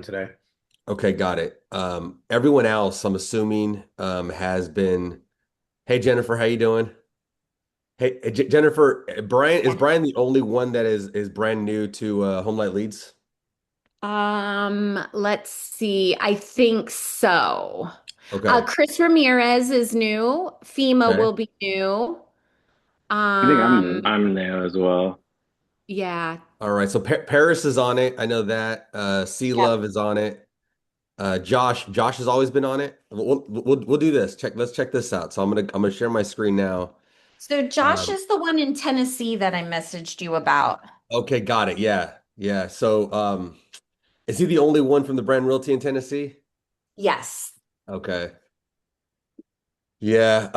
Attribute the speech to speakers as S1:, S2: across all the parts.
S1: doing today.
S2: Okay, got it. Everyone else, I'm assuming, has been. Hey, Jennifer, how you doing? Hey, Jennifer,
S3: Yeah.
S2: Brian the only one that is brand new to HomeLight Leads?
S3: Let's see. I think so.
S2: Okay,
S3: Chris Ramirez is new. FEMA
S2: okay,
S3: will be new.
S1: I think
S3: Um,
S1: I'm new as well.
S3: yeah.
S2: all right. So Paris is on it. I know that. Sea
S3: Yep.
S2: Love is on it. Josh has always been on it. We'll do this. Let's check this out. So I'm gonna share my screen now.
S3: So Josh
S2: Um,
S3: is the one in Tennessee that I messaged you about.
S2: okay, got it. Yeah, yeah. So is he the only one from the Brand Realty in Tennessee?
S3: Yes.
S2: Okay. Yeah,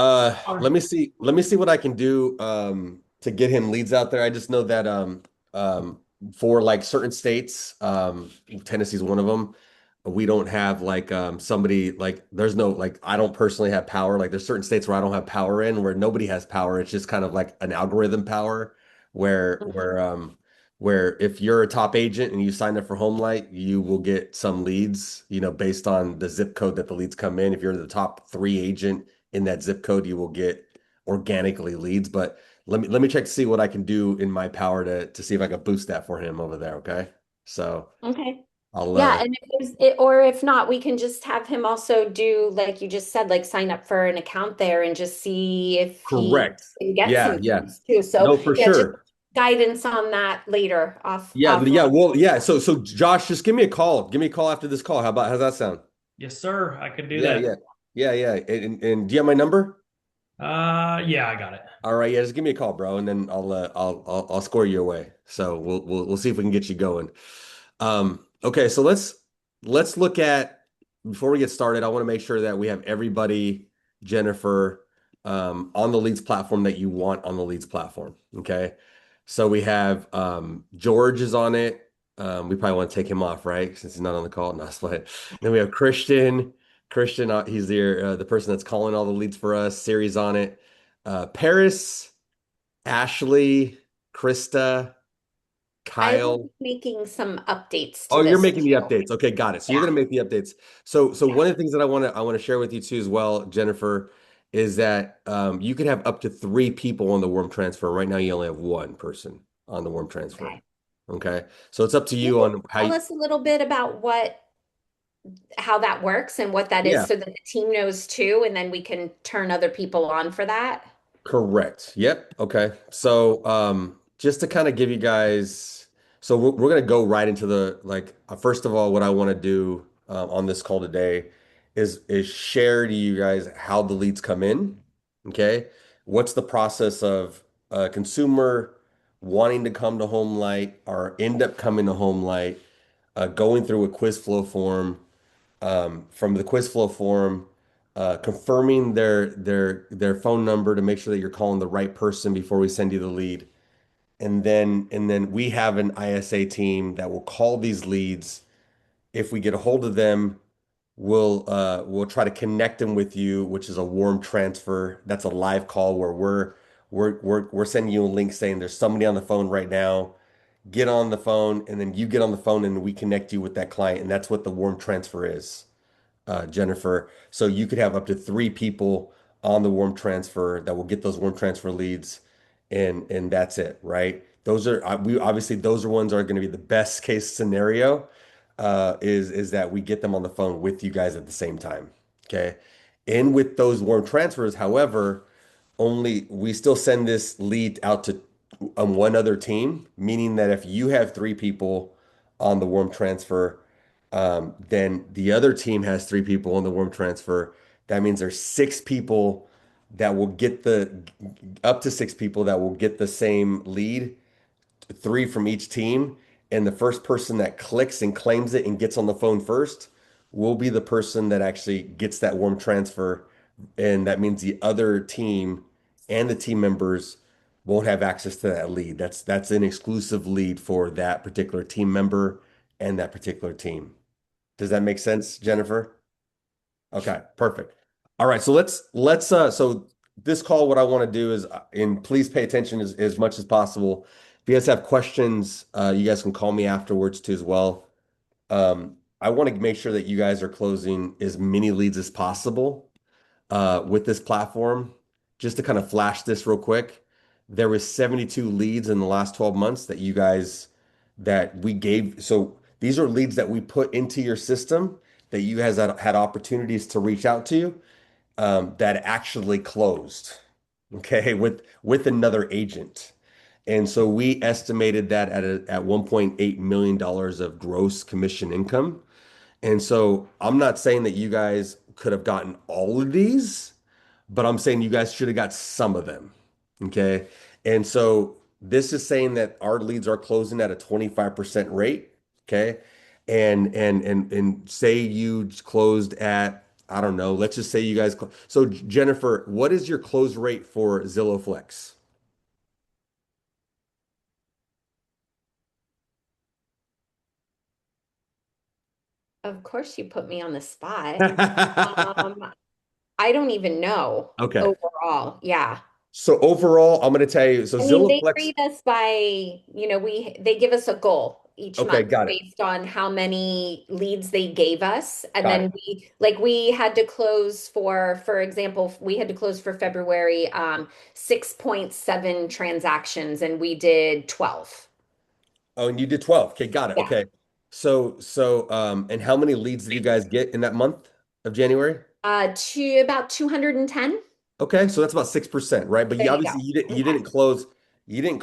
S3: Or
S2: let me see what I can do to get him leads out there. I just know that for like certain states, Tennessee's one of them. We don't have like somebody like there's no like I don't personally have power. Like there's certain states where I don't have power in where nobody has power. It's just kind of like an algorithm power where if you're a top agent and you sign up for HomeLight, you will get some leads, based on the zip code that the leads come in. If you're the top three agent in that zip code, you will get organically leads. But let me check to see what I can do in my power to see if I can boost that for him over there. Okay. So
S3: okay.
S2: I'll
S3: Yeah, and or if not, we can just have him also do like you just said, like sign up for an account there and just see if he
S2: correct.
S3: can get
S2: Yeah,
S3: some
S2: yeah.
S3: leads too. So
S2: No, for
S3: yeah, just
S2: sure.
S3: guidance on that later
S2: Yeah,
S3: off.
S2: yeah. Well, yeah. So Josh, just give me a call. Give me a call after this call. How's that sound?
S4: Yes, sir. I could do
S2: Yeah,
S4: that.
S2: yeah. Yeah, yeah. And do you have my number?
S4: Yeah, I got it.
S2: All right, yeah, just give me a call, bro, and then I'll score you away. So we'll see if we can get you going. Okay, so let's look at before we get started. I want to make sure that we have everybody, Jennifer, on the Leads platform that you want on the Leads platform. Okay, so we have George is on it. We probably want to take him off, right? Since he's not on the call. No, it's fine. Then we have Christian. Christian, he's the person that's calling all the leads for us. Siri's on it. Paris, Ashley, Krista,
S3: I will
S2: Kyle.
S3: be making some updates
S2: Oh,
S3: to
S2: you're
S3: this
S2: making the
S3: too.
S2: updates. Okay, got it. So you're
S3: Yeah.
S2: gonna make the updates. So
S3: Yeah.
S2: one of the things that I want to share with you too as well, Jennifer, is that you could have up to three people on the warm transfer. Right now, you only have one person on the warm transfer.
S3: Okay.
S2: Okay, so it's up to
S3: Can
S2: you
S3: you
S2: on how
S3: tell
S2: you.
S3: us a little bit about how that works and what that is
S2: Yeah,
S3: so that the team knows too, and then we can turn other people on for that?
S2: correct. Yep. Okay. So, just to kind of give you guys, so we're gonna go right into the like. First of all, what I want to do on this call today is share to you guys how the leads come in. Okay. What's the process of a consumer wanting to come to HomeLight or end up coming to HomeLight, going through a quiz flow form, from the quiz flow form, confirming their phone number to make sure that you're calling the right person before we send you the lead. And then we have an ISA team that will call these leads. If we get a hold of them, we'll try to connect them with you, which is a warm transfer. That's a live call where we're sending you a link saying there's somebody on the phone right now. Get on the phone, and then you get on the phone, and we connect you with that client, and that's what the warm transfer is, Jennifer. So you could have up to three people on the warm transfer that will get those warm transfer leads, and that's it, right? Those are we obviously those are ones that are going to be the best case scenario, is that we get them on the phone with you guys at the same time. Okay. And with those warm transfers, however, only we still send this lead out to one other team, meaning that if you have three people on the warm transfer, then the other team has three people on the warm transfer. That means there's six people that will get the up to six people that will get the same lead, three from each team. And the first person that clicks and claims it and gets on the phone first will be the person that actually gets that warm transfer. And that means the other team and the team members won't have access to that lead. That's an exclusive lead for that particular team member and that particular team. Does that make sense, Jennifer? Okay, perfect. All right, so so this call, what I want to do is, and please pay attention as much as possible. If you guys have questions, you guys can call me afterwards too as well. I want to make sure that you guys are closing as many leads as possible with this platform. Just to kind of flash this real quick, there was 72 leads in the last 12 months that you guys that we gave. So these are leads that we put into your system that you guys had opportunities to reach out to that actually closed, okay, with another agent. And so we estimated that at $1.8 million of gross commission income. And so I'm not saying that you guys could have gotten all of these, but I'm saying you guys should have got some of them. Okay. And so this is saying that our leads are closing at a 25% rate. Okay. And say you closed at, I don't know, let's just say you guys, so Jennifer, what is your close rate for Zillow Flex?
S3: Of course, you put me on the spot. Um, I don't even know
S2: Okay.
S3: overall. Yeah.
S2: So overall, I'm going to tell you, so
S3: I mean,
S2: Zillow
S3: they
S2: Flex,
S3: rate us by, they give us a goal each
S2: okay,
S3: month
S2: got it.
S3: based on how many leads they gave us. And
S2: Got
S3: then
S2: it.
S3: we had to close for example, we had to close for February 6.7 transactions and we did 12.
S2: Oh, and you did 12. Okay, got it.
S3: Yeah.
S2: Okay. And how many leads did you guys get in that month of January?
S3: To about 210.
S2: Okay, so that's about 6%, right? But
S3: There
S2: you
S3: you go.
S2: obviously you
S3: Okay.
S2: didn't close you didn't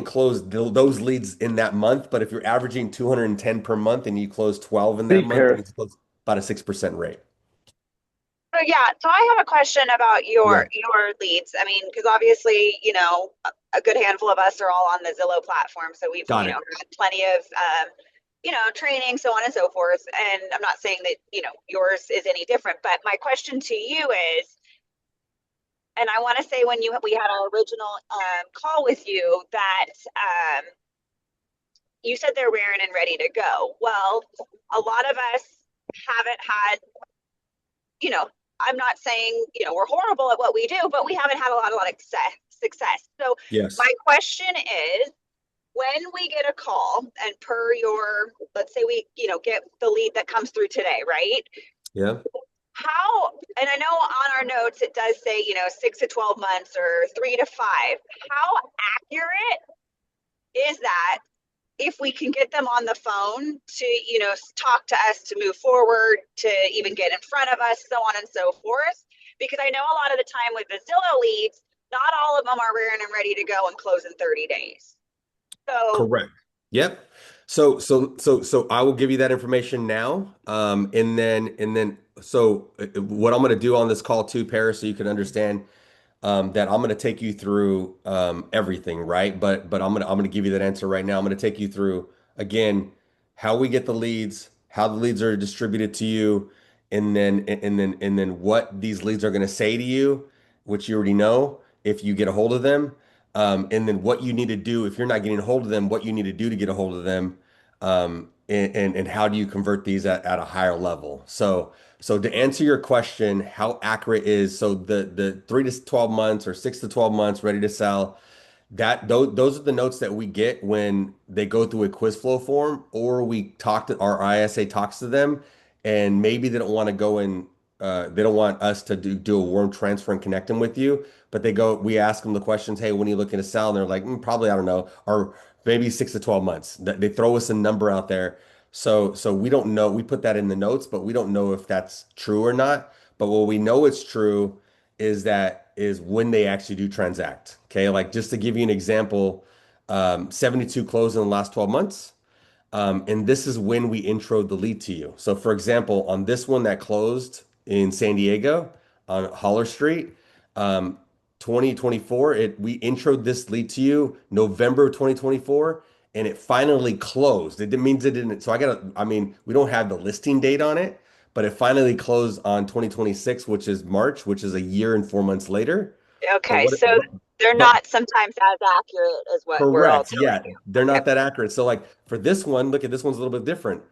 S2: close those leads in that month, but if you're averaging 210 per month and you close 12 in that
S1: Speak,
S2: month, then
S1: Paris.
S2: it's close about a 6% rate.
S5: So yeah, so I have a question about
S2: Yeah,
S5: your leads. I mean, because obviously, a good handful of us are all on the Zillow platform, so we've,
S2: got it.
S5: had plenty of training, so on and so forth. And I'm not saying that, yours is any different, but my question to you is, and I want to say when we had our original call with you that you said they're raring and ready to go. Well, a lot of us haven't had you know, I'm not saying, we're horrible at what we do, but we haven't had a lot of success. So my
S2: Yes.
S5: question is, when we get a call and per your, let's say we, get the lead that comes through today, right?
S2: Yeah.
S5: How, and I know on our notes, it does say, 6 to 12 months or 3 to 5. How accurate is that if we can get them on the phone to, talk to us to move forward, to even get in front of us, so on and so forth? Because I know a lot of the time with the Zillow leads, not all of them are rearing and ready to go and close in 30 days. So,
S2: Correct. Yep. So I will give you that information now. What I'm going to do on this call too, Paris, so you can understand that I'm going to take you through everything, right? But I'm going to give you that answer right now. I'm going to take you through again how we get the leads, how the leads are distributed to you, and then what these leads are going to say to you, which you already know if you get a hold of them, and then what you need to do if you're not getting a hold of them, what you need to do to get a hold of them, and how do you convert these at a higher level. So to answer your question, how accurate is so the 3 to 12 months or 6 to 12 months ready to sell? That those are the notes that we get when they go through a quiz flow form, or we talk to our ISA talks to them, and maybe they don't want to go in. They don't want us to do a warm transfer and connect them with you, but we ask them the questions. Hey, when are you looking to sell? And they're like, probably I don't know, or maybe 6 to 12 months. They throw us a number out there, so we don't know. We put that in the notes, but we don't know if that's true or not. But what we know it's true is when they actually do transact. Okay, like just to give you an example, 72 closed in the last 12 months. And this is when we introed the lead to you. So for example, on this one that closed in San Diego on Holler Street, um, 2024, we introed this lead to you November of 2024, and it finally closed. It means it didn't. So I mean, we don't have the listing date on it, but it finally closed on 2026, which is March, which is a year and 4 months later. But
S5: okay. So they're
S2: but
S5: not sometimes as accurate as what we're all
S2: correct.
S5: telling
S2: Yeah,
S5: you.
S2: they're
S5: Okay.
S2: not that accurate. So like for this one, look at this one's a little bit different.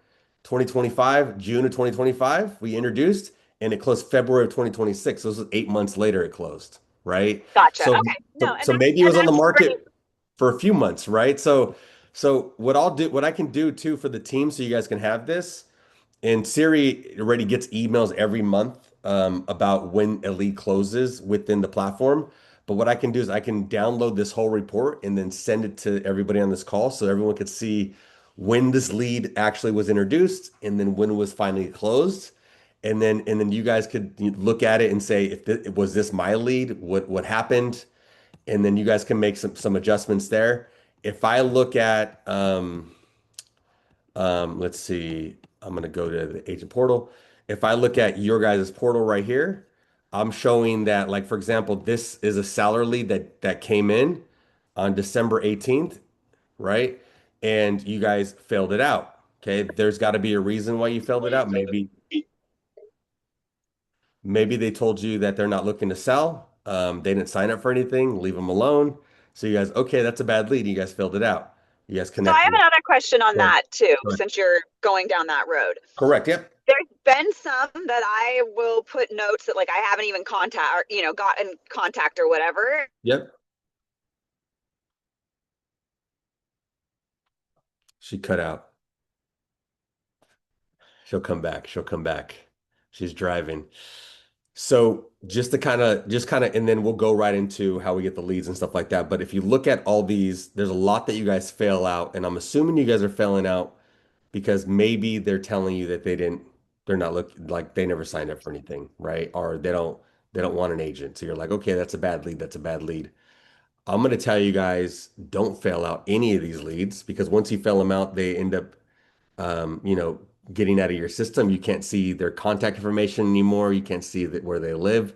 S2: 2025, June of 2025, we introduced and it closed February of 2026. So this was 8 months later it closed, right?
S5: Gotcha.
S2: So
S5: Okay. No,
S2: so maybe it
S5: and
S2: was on the
S5: that's great.
S2: market for a few months, right? So what I can do too for the team, so you guys can have this. And Siri already gets emails every month about when a lead closes within the platform. But what I can do is I can download this whole report and then send it to everybody on this call so everyone could see when this lead actually was introduced and then when it was finally closed. And then you guys could look at it and say if was this my lead, what happened, and then you guys can make some adjustments there. If I look at let's see. I'm going to go to the agent portal. If I look at your guys' portal right here, I'm showing that, like, for example, this is a salary lead that came in on December 18th, right? And you guys filled it out. Okay. There's got to be a reason why you filled it out. Maybe they told you that they're not looking to sell. They didn't sign up for anything. Leave them alone. So you guys, okay, that's a bad lead. You guys filled it out. You guys
S5: So I have
S2: connected.
S5: another question on
S2: Correct.
S5: that too,
S2: Correct.
S5: since you're going down that road.
S2: Correct. Yep.
S5: There's been some that I will put notes that like I haven't even contact or, gotten contact or whatever.
S2: Yep. She cut out. She'll come back. She'll come back. She's driving. So just kind of, and then we'll go right into how we get the leads and stuff like that. But if you look at all these, there's a lot that you guys fail out, and I'm assuming you guys are failing out because maybe they're telling you that they're not looking like they never signed up for anything, right? Or they don't want an agent. So you're like, okay, that's a bad lead. That's a bad lead. I'm going to tell you guys, don't fail out any of these leads because once you fail them out, they end up you know, getting out of your system. You can't see their contact information anymore. You can't see where they live.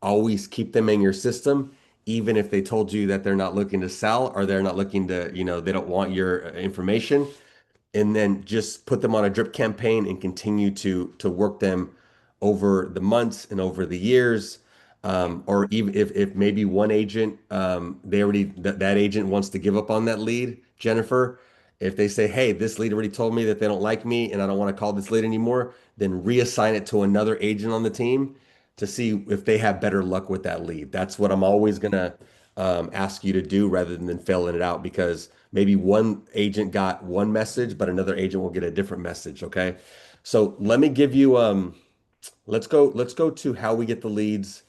S2: Always keep them in your system, even if they told you that they're not looking to sell or they're not looking to, they don't want your information, and then just put them on a drip campaign and continue to work them over the months and over the years. Or even if maybe one agent, they already that agent wants to give up on that lead, Jennifer. If they say, "Hey, this lead already told me that they don't like me and I don't want to call this lead anymore," then reassign it to another agent on the team to see if they have better luck with that lead. That's what I'm always gonna ask you to do rather than filling it out because maybe one agent got one message, but another agent will get a different message. Okay. So let me give you let's go to how we get the leads,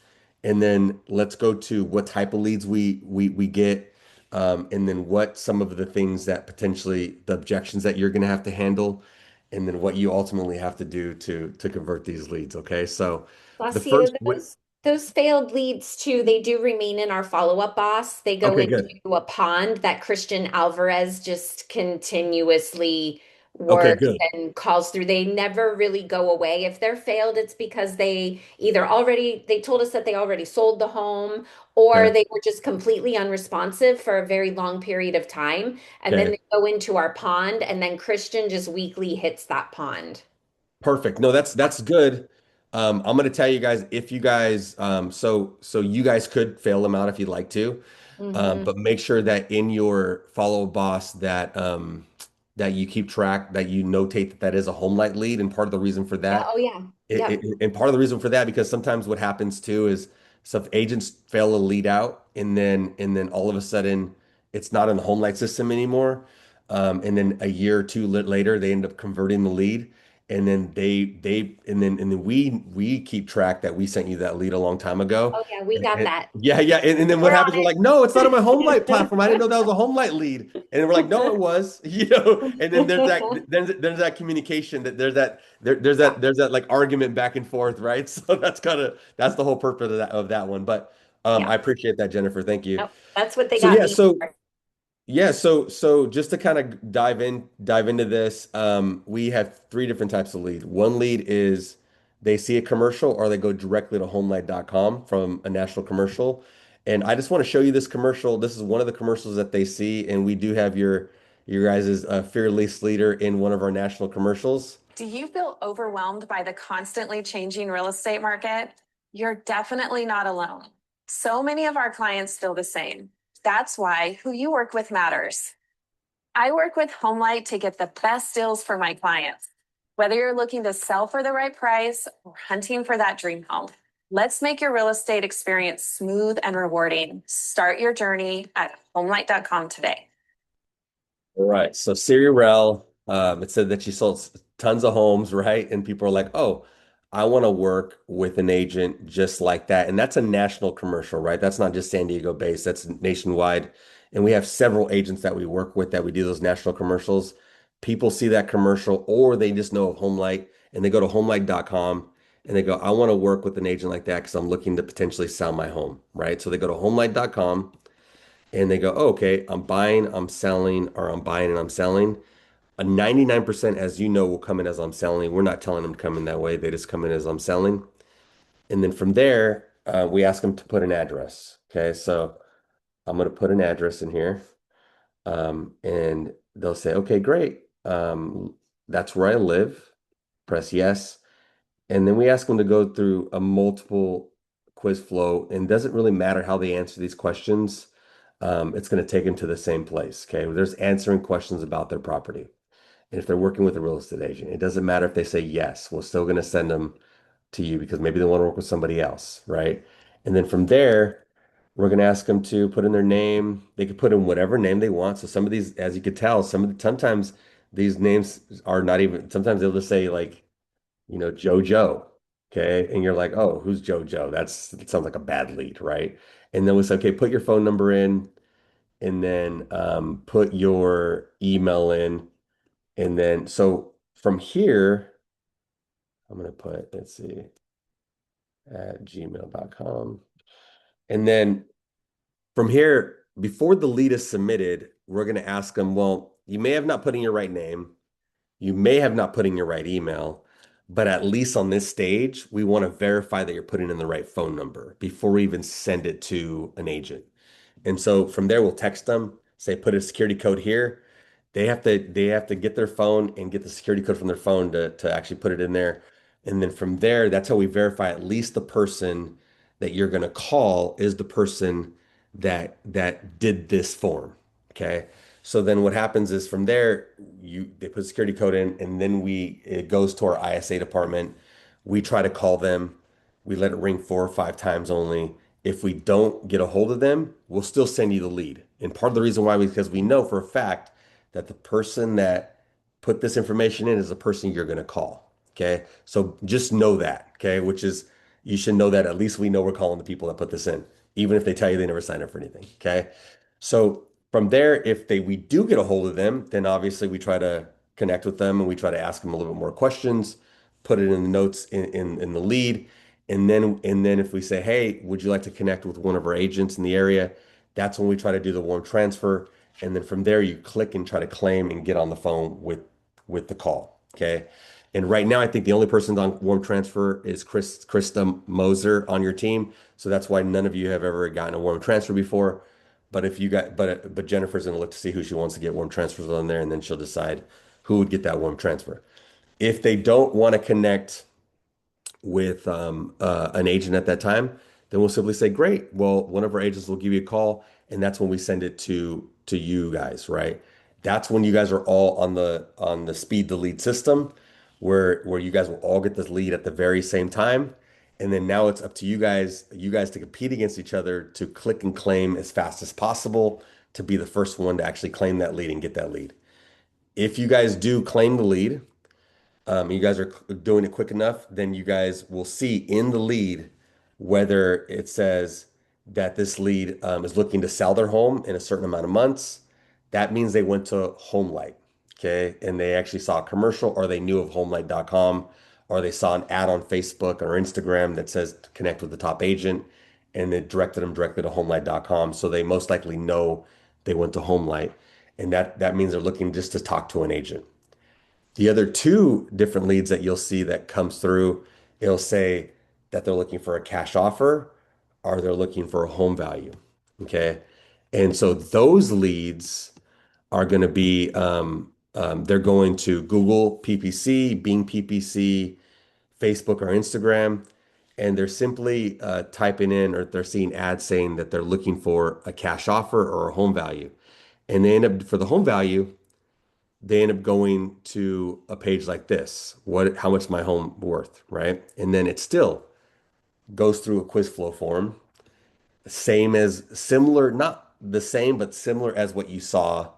S2: and then let's go to what type of leads we get, and then what some of the things that potentially the objections that you're gonna have to handle, and then what you ultimately have to do to convert these leads. Okay. So the
S3: Facio,
S2: first
S3: those failed leads too, they do remain in our follow-up boss. They go
S2: okay,
S3: into
S2: good.
S3: a pond that Christian Alvarez just continuously
S2: Okay,
S3: works
S2: good.
S3: and calls through. They never really go away. If they're failed, it's because they told us that they already sold the home, or
S2: Okay.
S3: they were just completely unresponsive for a very long period of time. And then
S2: Okay.
S3: they go into our pond, and then Christian just weekly hits that pond.
S2: Perfect. No, that's good. I'm going to tell you guys if you guys so you guys could fail them out if you'd like to,
S3: Hmm.
S2: but make sure that in your follow boss that you keep track that you notate that is a home light lead, and part of the reason for
S3: Yeah.
S2: that
S3: Oh, yeah. Yep.
S2: and part of the reason for that, because sometimes what happens too is some agents fail a lead out, and then all of a sudden it's not in the home light system anymore. And then a year or two later, they end up converting the lead, and then and then we keep track that we sent you that lead a long time ago.
S3: Oh, yeah. We got that.
S2: Yeah, yeah. And then what
S5: We're
S2: happens?
S5: on
S2: We're
S5: it.
S2: like, no, it's not on my home light platform. I didn't know that was a home light lead. And then we're like, no, it was, And then there's that communication that
S3: Yeah.
S2: there's that like argument back and forth, right? So that's the whole purpose of that one. But
S3: Yeah.
S2: I appreciate that, Jennifer. Thank you.
S3: Nope. That's what they
S2: So
S3: got
S2: yeah,
S3: me
S2: so
S3: for.
S2: yeah, so just to kind of dive into this, we have three different types of lead. One lead is they see a commercial or they go directly to homelight.com from a national commercial. And I just want to show you this commercial. This is one of the commercials that they see, and we do have your guys' fearless leader in one of our national commercials.
S6: Do you feel overwhelmed by the constantly changing real estate market? You're definitely not alone. So many of our clients feel the same. That's why who you work with matters. I work with HomeLight to get the best deals for my clients. Whether you're looking to sell for the right price or hunting for that dream home, let's make your real estate experience smooth and rewarding. Start your journey at homelight.com today.
S2: All right. So Siri Rel, it said that she sold tons of homes, right? And people are like, oh, I want to work with an agent just like that. And that's a national commercial, right? That's not just San Diego based, that's nationwide. And we have several agents that we work with that we do those national commercials. People see that commercial or they just know of HomeLight and they go to homelight.com and they go, I want to work with an agent like that because I'm looking to potentially sell my home, right? So they go to homelight.com and they go, oh, okay, I'm buying, I'm selling, or I'm buying and I'm selling. A 99%, as you know, will come in as I'm selling. We're not telling them to come in that way. They just come in as I'm selling. And then from there, we ask them to put an address. Okay, so I'm going to put an address in here. And they'll say, okay, great. That's where I live. Press yes. And then we ask them to go through a multiple quiz flow, and it doesn't really matter how they answer these questions. It's going to take them to the same place. Okay. There's answering questions about their property. And if they're working with a real estate agent, it doesn't matter if they say yes, we're still going to send them to you because maybe they want to work with somebody else. Right. And then from there, we're going to ask them to put in their name. They could put in whatever name they want. So some of these, as you could tell, sometimes these names are not even, sometimes they'll just say like, JoJo. Okay. And you're like, oh, who's JoJo? That sounds like a bad lead, right? And then we say, okay, put your phone number in and then put your email in. And then, so from here, I'm going to put, let's see, at gmail.com. And then from here, before the lead is submitted, we're going to ask them, well, you may have not put in your right name. You may have not put in your right email, but at least on this stage, we want to verify that you're putting in the right phone number before we even send it to an agent. And so from there, we'll text them, say, put a security code here. They have to get their phone and get the security code from their phone to actually put it in there. And then from there, that's how we verify at least the person that you're going to call is the person that did this form. Okay. So then what happens is from there, they put a security code in, and then it goes to our ISA department. We try to call them. We let it ring 4 or 5 times only. If we don't get a hold of them, we'll still send you the lead. And part of the reason why because we know for a fact that the person that put this information in is the person you're going to call. Okay. So just know that. Okay. Which is, you should know that at least we know we're calling the people that put this in, even if they tell you they never signed up for anything. Okay. So from there, if we do get a hold of them, then obviously we try to connect with them and we try to ask them a little bit more questions, put it in the notes in the lead. And then if we say, hey, would you like to connect with one of our agents in the area? That's when we try to do the warm transfer. And then from there, you click and try to claim and get on the phone with the call. Okay. And right now, I think the only person on warm transfer is Krista Moser on your team. So that's why none of you have ever gotten a warm transfer before. But if you got, but Jennifer's gonna look to see who she wants to get warm transfers on there, and then she'll decide who would get that warm transfer. If they don't want to connect with an agent at that time, then we'll simply say, great. Well, one of our agents will give you a call, and that's when we send it to you guys, right? That's when you guys are all on the speed to lead system, where you guys will all get this lead at the very same time. And then now it's up to you guys to compete against each other to click and claim as fast as possible to be the first one to actually claim that lead and get that lead. If you guys do claim the lead, you guys are doing it quick enough, then you guys will see in the lead whether it says that this lead is looking to sell their home in a certain amount of months. That means they went to HomeLight, okay? And they actually saw a commercial or they knew of HomeLight.com or they saw an ad on Facebook or Instagram that says to connect with the top agent and it directed them directly to HomeLight.com. So they most likely know they went to HomeLight. And that means they're looking just to talk to an agent. The other two different leads that you'll see that comes through, it'll say that they're looking for a cash offer or they're looking for a home value. Okay. And so those leads are going to be, they're going to Google PPC, Bing PPC, Facebook or Instagram, and they're simply typing in or they're seeing ads saying that they're looking for a cash offer or a home value. And they end up for the home value, they end up going to a page like this. How much is my home worth, right? And then it still goes through a quiz flow form, similar, not the same, but similar as what you saw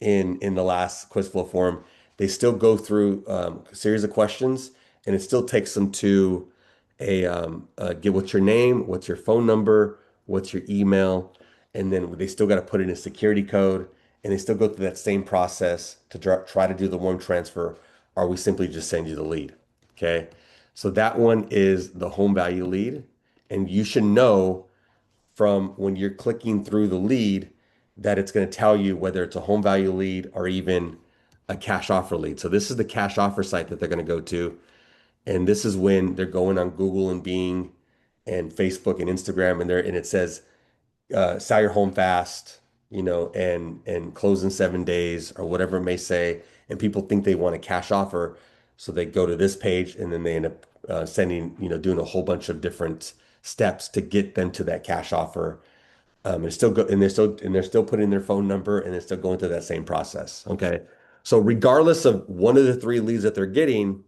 S2: in the last quiz flow form, they still go through a series of questions, and it still takes them to get what's your name, what's your phone number, what's your email, and then they still got to put in a security code, and they still go through that same process to try to do the warm transfer, or we simply just send you the lead. Okay. So that one is the home value lead. And you should know from when you're clicking through the lead that it's going to tell you whether it's a home value lead or even a cash offer lead. So this is the cash offer site that they're going to go to. And this is when they're going on Google and Bing and Facebook and Instagram and it says sell your home fast, and close in 7 days or whatever it may say. And people think they want a cash offer, so they go to this page and then they end up sending, doing a whole bunch of different steps to get them to that cash offer. And still go, and they're still putting their phone number and they're still going through that same process. Okay. So regardless of one of the three leads that they're getting,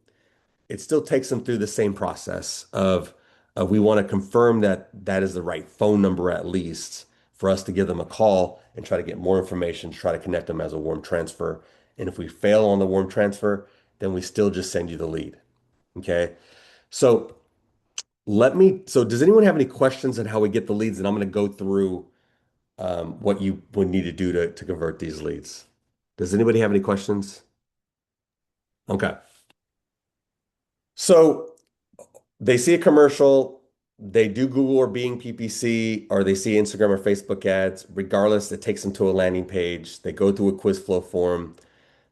S2: it still takes them through the same process of we want to confirm that that is the right phone number at least for us to give them a call and try to get more information to try to connect them as a warm transfer. And if we fail on the warm transfer, then we still just send you the lead. Okay. So so does anyone have any questions on how we get the leads? And I'm going to go through what you would need to do to convert these leads. Does anybody have any questions? Okay. So they see a commercial, they do Google or Bing PPC, or they see Instagram or Facebook ads. Regardless, it takes them to a landing page. They go through a quiz flow form.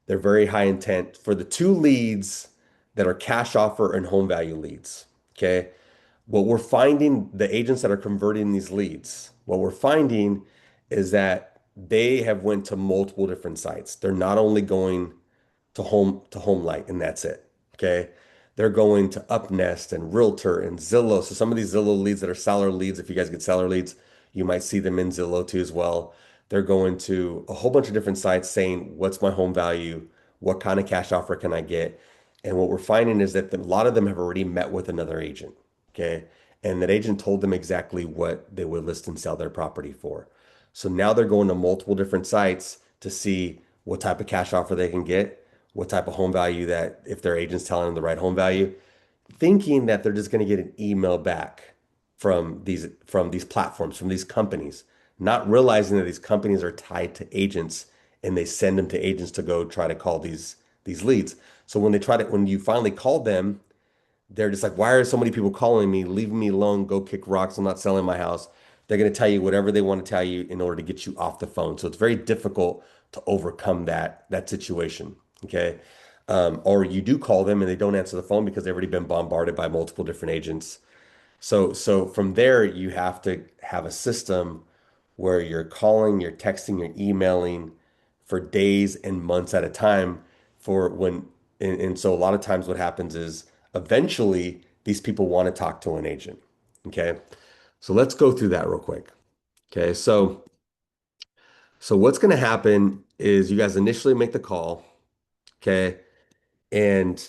S2: They're very high intent for the two leads that are cash offer and home value leads. Okay. What we're finding, the agents that are converting these leads, what we're finding is that they have went to multiple different sites. They're not only going to HomeLight and that's it. Okay. They're going to Upnest and Realtor and Zillow. So some of these Zillow leads that are seller leads, if you guys get seller leads, you might see them in Zillow too as well. They're going to a whole bunch of different sites saying, what's my home value? What kind of cash offer can I get? And what we're finding is that a lot of them have already met with another agent. Okay. And that agent told them exactly what they would list and sell their property for. So now they're going to multiple different sites to see what type of cash offer they can get, what type of home value that if their agent's telling them the right home value, thinking that they're just going to get an email back from these platforms, from these companies, not realizing that these companies are tied to agents and they send them to agents to go try to call these leads. So when you finally call them, they're just like, why are so many people calling me, leaving me alone, go kick rocks, I'm not selling my house. They're going to tell you whatever they want to tell you in order to get you off the phone. So it's very difficult to overcome that situation. Okay. Or you do call them and they don't answer the phone because they've already been bombarded by multiple different agents. So from there, you have to have a system where you're calling, you're texting, you're emailing for days and months at a time for when, and so a lot of times what happens is eventually these people want to talk to an agent. Okay. So let's go through that real quick. Okay. So what's going to happen is you guys initially make the call. Okay. And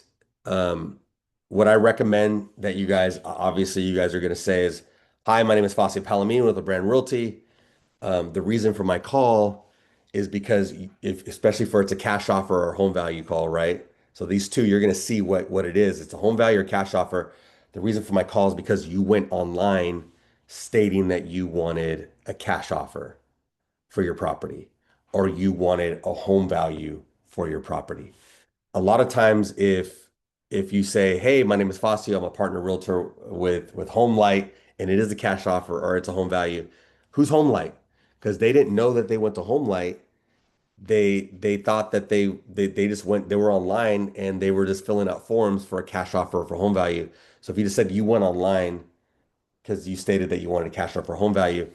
S2: what I recommend that you guys, obviously, you guys are going to say is, hi, my name is Facio Palomino with the Brand Realty. The reason for my call is because especially for it's a cash offer or home value call, right? So these two, you're going to see what it is. It's a home value or cash offer. The reason for my call is because you went online stating that you wanted a cash offer for your property or you wanted a home value for your property. A lot of times if you say, hey, my name is Facio, I'm a partner realtor with HomeLight, and it is a cash offer or it's a home value, who's HomeLight? Because they didn't know that they went to HomeLight. They thought that they just they were online and they were just filling out forms for a cash offer for home value. So if you just said you went online because you stated that you wanted a cash offer for home value,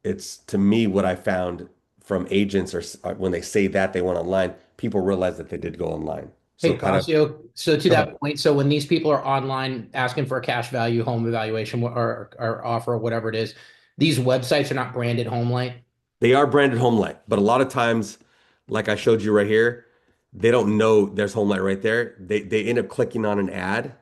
S2: it's to me what I found from agents or when they say that they went online, people realize that they did go online. So
S7: Hey,
S2: kind of
S7: Facio, so to
S2: go ahead.
S7: that point, so when these people are online asking for a cash value home evaluation or offer or whatever it is, these websites are not branded HomeLight.
S2: They are branded HomeLight, but a lot of times, like I showed you right here, they don't know there's HomeLight right there. They end up clicking on an ad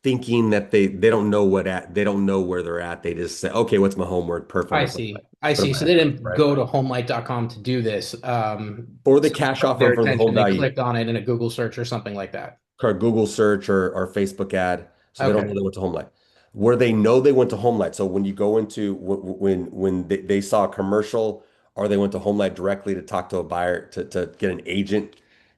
S2: thinking that they don't know they don't know where they're at. They just say, okay, what's my homework? Perfect.
S7: I see. I
S2: Put
S7: see.
S2: my
S7: So they
S2: address,
S7: didn't
S2: right?
S7: go to homelight.com to do this.
S2: For the
S7: So it
S2: cash
S7: caught
S2: offer
S7: their
S2: and for the home
S7: attention. They
S2: value,
S7: clicked on it in a Google search or something like that.
S2: Google search or Facebook ad. So they don't know
S7: Okay.
S2: they went to HomeLight. Where they know they went to HomeLight. So when you go into when they saw a commercial or they went to HomeLight directly to talk to a buyer to get an agent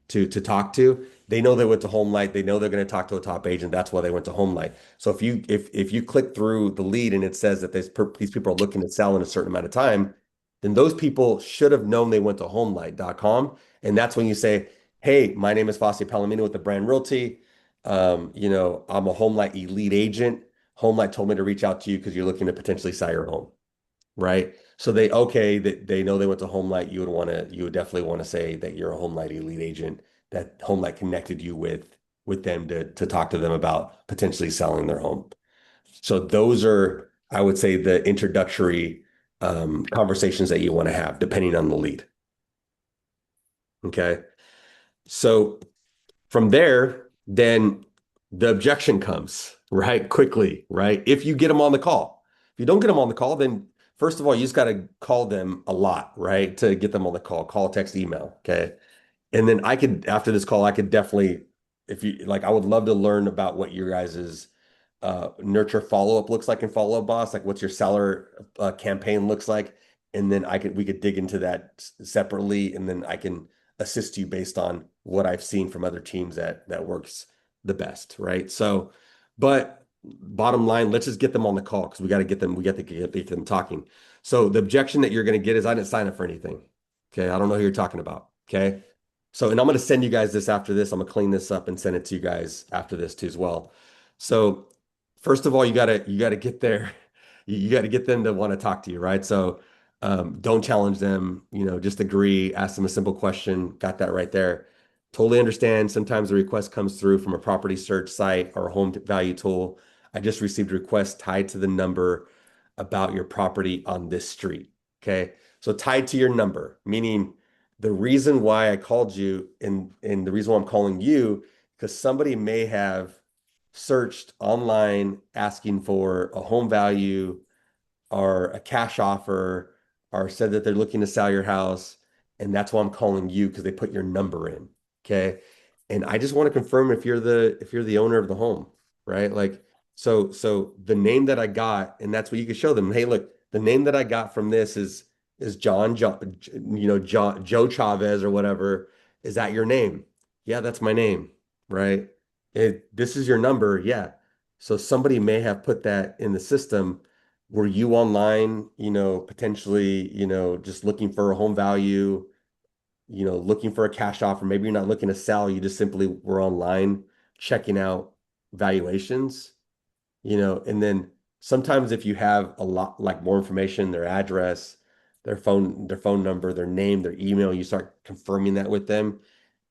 S2: to talk to, they know they went to HomeLight. They know they're going to talk to a top agent. That's why they went to HomeLight. So if you click through the lead and it says that these people are looking to sell in a certain amount of time, then those people should have known they went to HomeLight.com. And that's when you say, hey, my name is Facio Palomino with the Brand Realty. I'm a HomeLight elite agent. HomeLight told me to reach out to you because you're looking to potentially sell your home, right? So they know they went to HomeLight. You would definitely want to say that you're a HomeLight elite agent, that HomeLight connected you with them to talk to them about potentially selling their home. So those are, I would say, the introductory conversations that you want to have, depending on the lead. Okay. So from there, then the objection comes, right? Quickly, right? If you get them on the call. If you don't get them on the call, then first of all, you just got to call them a lot, right? To get them on the call, text, email. Okay. And then after this call, I could definitely, if you like, I would love to learn about what your guys's nurture follow-up looks like in Follow Up Boss, like what's your seller campaign looks like. And then we could dig into that separately, and then I can assist you based on what I've seen from other teams that works the best, right? So, but bottom line, let's just get them on the call because we got to get them talking. So the objection that you're going to get is I didn't sign up for anything. Okay, I don't know who you're talking about. Okay. So, and I'm going to send you guys this after this. I'm going to clean this up and send it to you guys after this too as well. So, first of all, you gotta get there. You got to get them to want to talk to you, right? So, don't challenge them. Just agree. Ask them a simple question. Got that right there. Totally understand. Sometimes the request comes through from a property search site or a home value tool. I just received a request tied to the number about your property on this street. Okay. So tied to your number, meaning the reason why I called you and the reason why I'm calling you, because somebody may have searched online asking for a home value or a cash offer or said that they're looking to sell your house. And that's why I'm calling you because they put your number in. Okay. And I just want to confirm if you're the owner of the home, right? Like, so the name that I got, and that's what you can show them. Hey, look, the name that I got from this is John, Joe Chavez or whatever. Is that your name? Yeah, that's my name, right? This is your number. Yeah. So somebody may have put that in the system. Were you online, potentially, just looking for a home value, looking for a cash offer? Maybe you're not looking to sell, you just simply were online checking out valuations, and then sometimes if you have a lot like more information, their address, their phone number, their name, their email, you start confirming that with them,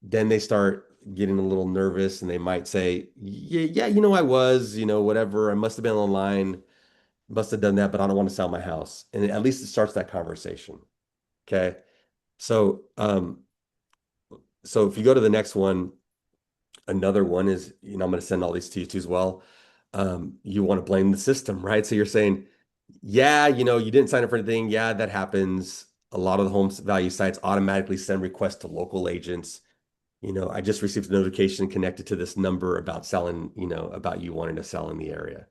S2: then they start getting a little nervous and they might say, yeah, yeah, I was, whatever, I must have been online, must have done that, but I don't want to sell my house. And at least it starts that conversation. Okay. So, so if you go to the next one, another one is, I'm going to send all these to you too as well. You want to blame the system, right? So you're saying, yeah, you didn't sign up for anything. Yeah, that happens. A lot of the home value sites automatically send requests to local agents. I just received a notification connected to this number about selling, about you wanting to sell in the area,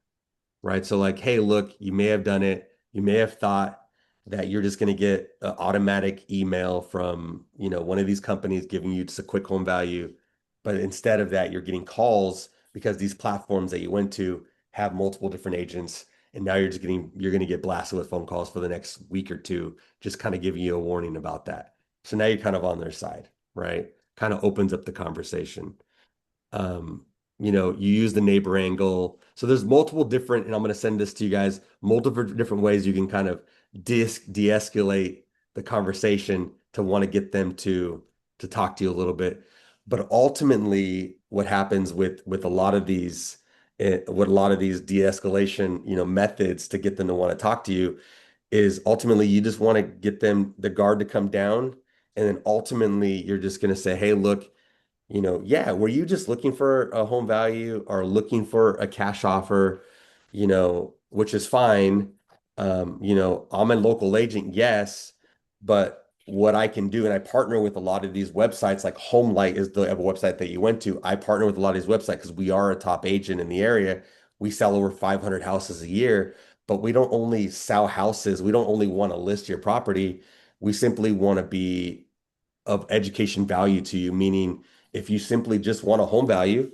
S2: right? So like, hey, look, you may have done it. You may have thought that you're just going to get an automatic email from, one of these companies giving you just a quick home value. But instead of that, you're getting calls because these platforms that you went to have multiple different agents. And now you're going to get blasted with phone calls for the next week or two, just kind of giving you a warning about that. So now you're kind of on their side, right? Kind of opens up the conversation. You use the neighbor angle. So there's multiple different, and I'm going to send this to you guys, multiple different ways you can kind of de-escalate the conversation to want to get them to talk to you a little bit. But ultimately, what happens with a lot of these, with a lot of these de-escalation, methods to get them to want to talk to you is ultimately you just want to get the guard to come down. And then ultimately you're just going to say, hey, look, Yeah, were you just looking for a home value or looking for a cash offer, which is fine. I'm a local agent, yes, but what I can do, and I partner with a lot of these websites, like HomeLight is the website that you went to. I partner with a lot of these websites because we are a top agent in the area. We sell over 500 houses a year, but we don't only sell houses. We don't only want to list your property. We simply want to be of education value to you, meaning if you simply just want a home value,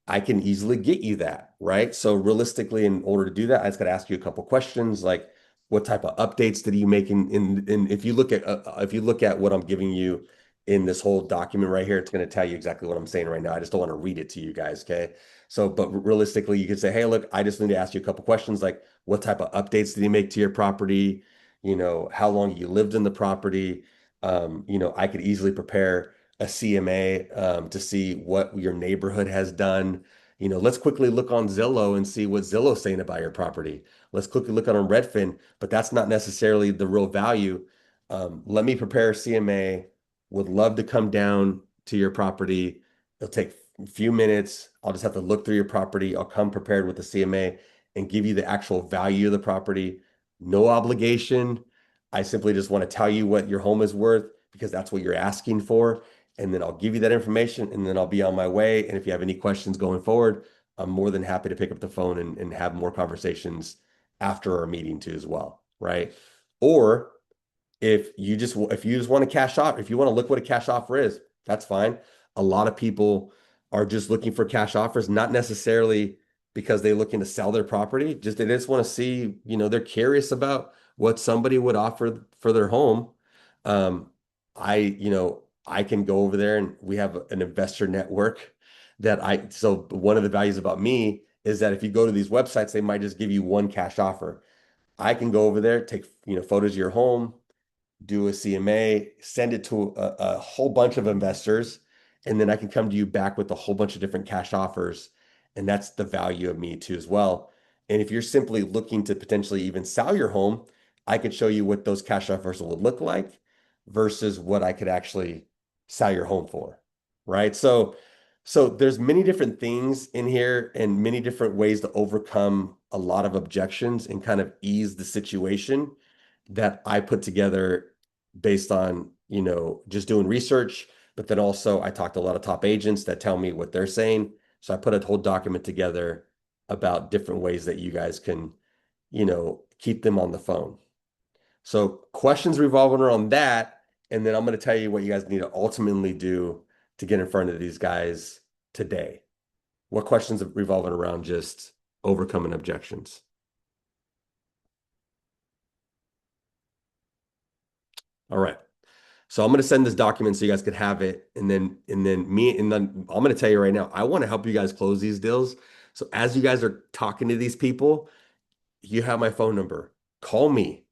S2: I can easily get you that, right? So realistically, in order to do that, I just got to ask you a couple questions, like what type of updates did you make in if you look at what I'm giving you in this whole document right here, it's going to tell you exactly what I'm saying right now. I just don't want to read it to you guys, okay? So, but realistically, you could say, hey, look, I just need to ask you a couple questions, like what type of updates did you make to your property? How long you lived in the property? I could easily prepare a CMA to see what your neighborhood has done. Let's quickly look on Zillow and see what Zillow's saying about your property. Let's quickly look on Redfin, but that's not necessarily the real value. Let me prepare a CMA. Would love to come down to your property. It'll take a few minutes. I'll just have to look through your property. I'll come prepared with the CMA and give you the actual value of the property. No obligation. I simply just want to tell you what your home is worth because that's what you're asking for. And then I'll give you that information and then I'll be on my way. And if you have any questions going forward, I'm more than happy to pick up the phone and have more conversations after our meeting too as well, right? Or if you just want to cash off, if you want to look what a cash offer is, that's fine. A lot of people are just looking for cash offers, not necessarily because they're looking to sell their property, just they just want to see, they're curious about what somebody would offer for their home. Um, I can go over there and we have an investor network so one of the values about me is that if you go to these websites, they might just give you one cash offer. I can go over there, take, photos of your home, do a CMA, send it to a whole bunch of investors, and then I can come to you back with a whole bunch of different cash offers. And that's the value of me too as well. And if you're simply looking to potentially even sell your home, I could show you what those cash offers would look like versus what I could actually sell your home for. Right. So there's many different things in here and many different ways to overcome a lot of objections and kind of ease the situation that I put together based on, just doing research. But then also I talked to a lot of top agents that tell me what they're saying. So I put a whole document together about different ways that you guys can, keep them on the phone. So questions revolving around that. And then I'm going to tell you what you guys need to ultimately do to get in front of these guys today. What questions are revolving around just overcoming objections? All right. So I'm going to send this document so you guys could have it. And then I'm going to tell you right now, I want to help you guys close these deals. So as you guys are talking to these people, you have my phone number. Call me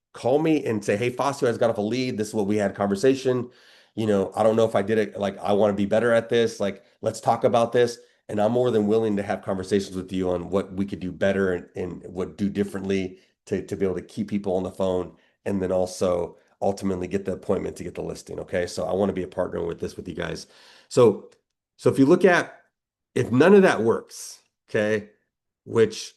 S2: and say, hey, Facio has got off a lead. This is what we had a conversation. I don't know if I did it. Like, I want to be better at this. Like, let's talk about this. And I'm more than willing to have conversations with you on what we could do better and what do differently to be able to keep people on the phone. And then also ultimately get the appointment to get the listing. Okay. So I want to be a partner with this with you guys. So if you look at, if none of that works, okay, which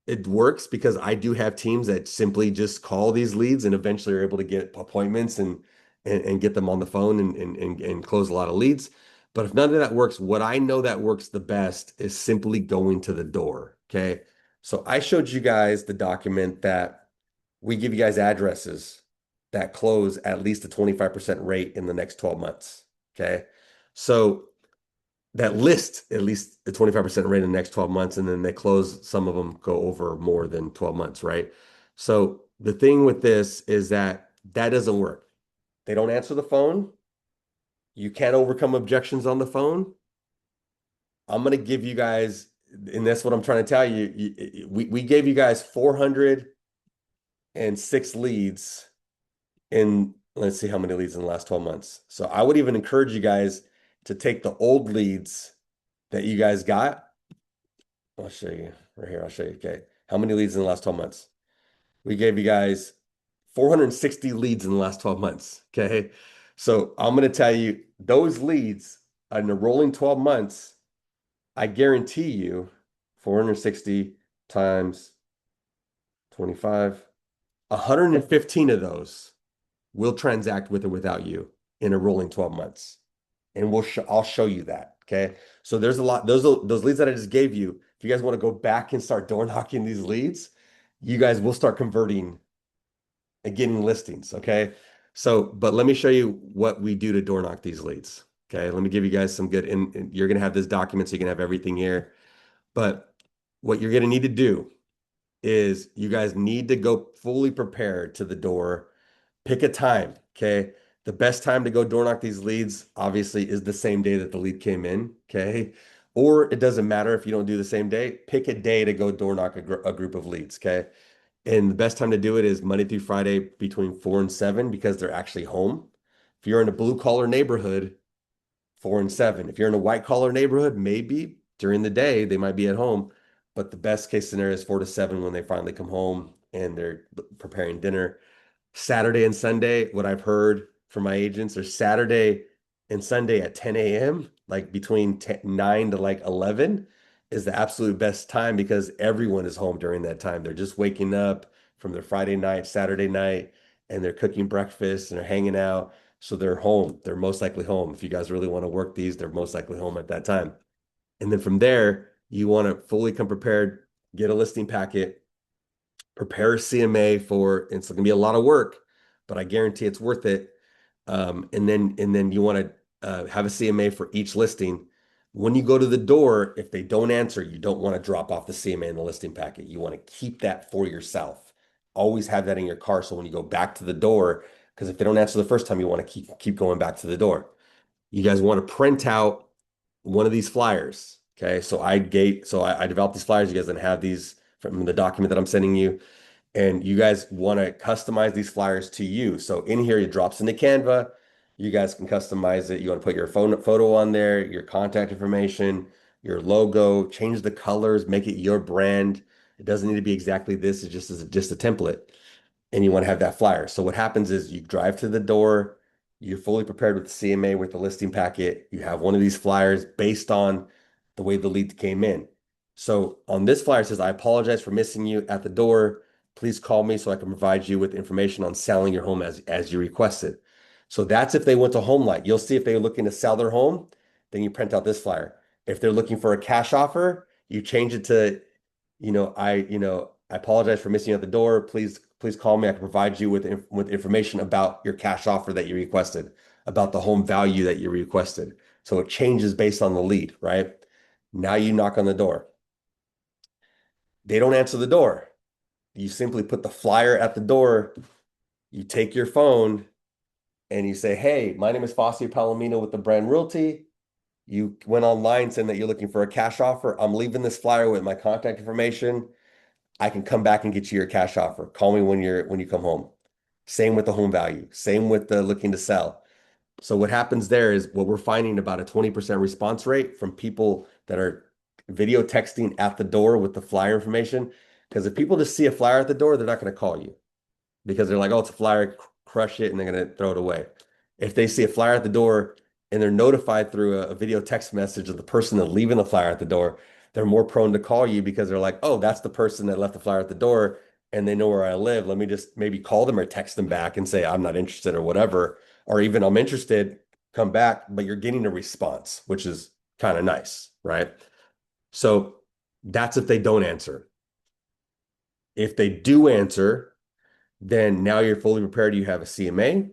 S2: it works because I do have teams that simply just call these leads and eventually are able to get appointments and get them on the phone and close a lot of leads. But if none of that works, what I know that works the best is simply going to the door. Okay. So I showed you guys the document that we give you guys addresses that close at least a 25% rate in the next 12 months. Okay. So that list at least a 25% rate in the next 12 months, and then they close, some of them go over more than 12 months, right? So the thing with this is that doesn't work. They don't answer the phone. You can't overcome objections on the phone. I'm going to give you guys, and that's what I'm trying to tell you. We gave you guys 406 leads in, let's see how many leads in the last 12 months. So I would even encourage you guys to take the old leads that you guys got. I'll show you right here. I'll show you. Okay. How many leads in the last 12 months? We gave you guys 460 leads in the last 12 months. Okay. So I'm going to tell you those leads in a rolling 12 months, I guarantee you 460 times 25, 115 of those will transact with or without you in a rolling 12 months. And I'll show you that. Okay. So there's a lot, those leads that I just gave you. If you guys want to go back and start door knocking these leads, you guys will start converting and getting listings. Okay. So, but let me show you what we do to door knock these leads. Okay. Let me give you guys some good, and you're going to have this document, so you can have everything here. But what you're going to need to do is you guys need to go fully prepared to the door. Pick a time. Okay. The best time to go door knock these leads, obviously, is the same day that the lead came in. Okay. Or it doesn't matter if you don't do the same day. Pick a day to go door knock a group of leads. Okay. And the best time to do it is Monday through Friday between 4 and 7 because they're actually home. If you're in a blue collar neighborhood, 4 and 7. If you're in a white collar neighborhood, maybe during the day they might be at home. But the best case scenario is 4 to 7 when they finally come home and they're preparing dinner. Saturday and Sunday, what I've heard from my agents are Saturday and Sunday at 10 a.m., like between 9 to like 11 is the absolute best time because everyone is home during that time. They're just waking up from their Friday night, Saturday night, and they're cooking breakfast and they're hanging out. So they're home. They're most likely home. If you guys really want to work these, they're most likely home at that time. And then from there, you want to fully come prepared, get a listing packet, prepare a CMA for, it's going to be a lot of work, but I guarantee it's worth it. And then you want to have a CMA for each listing. When you go to the door, if they don't answer, you don't want to drop off the CMA in the listing packet. You want to keep that for yourself. Always have that in your car. So when you go back to the door, because if they don't answer the first time, you want to keep going back to the door. You guys want to print out one of these flyers. Okay. So I developed these flyers. You guys can have these from the document that I'm sending you. And you guys want to customize these flyers to you. So in here, it drops into Canva. You guys can customize it. You want to put your phone photo on there, your contact information, your logo, change the colors, make it your brand. It doesn't need to be exactly this. It's just a template. And you want to have that flyer. So what happens is you drive to the door, you're fully prepared with the CMA with the listing packet. You have one of these flyers based on the way the lead came in. So on this flyer, it says, I apologize for missing you at the door. Please call me so I can provide you with information on selling your home as you requested. So that's if they went to HomeLight. You'll see if they're looking to sell their home, then you print out this flyer. If they're looking for a cash offer, you change it to, I apologize for missing you at the door. Please call me. I can provide you with information about your cash offer that you requested, about the home value that you requested. So it changes based on the lead, right? Now you knock on the door. They don't answer the door. You simply put the flyer at the door. You take your phone and you say, hey, my name is Facio Palomino with the Brand Realty. You went online saying that you're looking for a cash offer. I'm leaving this flyer with my contact information. I can come back and get you your cash offer. Call me when you come home. Same with the home value. Same with the looking to sell. So what happens there is what we're finding about a 20% response rate from people that are video texting at the door with the flyer information. Because if people just see a flyer at the door, they're not going to call you because they're like, oh, it's a flyer, crush it, and they're going to throw it away. If they see a flyer at the door and they're notified through a video text message of the person that's leaving the flyer at the door, they're more prone to call you because they're like, oh, that's the person that left the flyer at the door and they know where I live. Let me just maybe call them or text them back and say, I'm not interested or whatever. Or even I'm interested, come back, but you're getting a response, which is kind of nice, right? So that's if they don't answer. If they do answer, then now you're fully prepared. You have a CMA,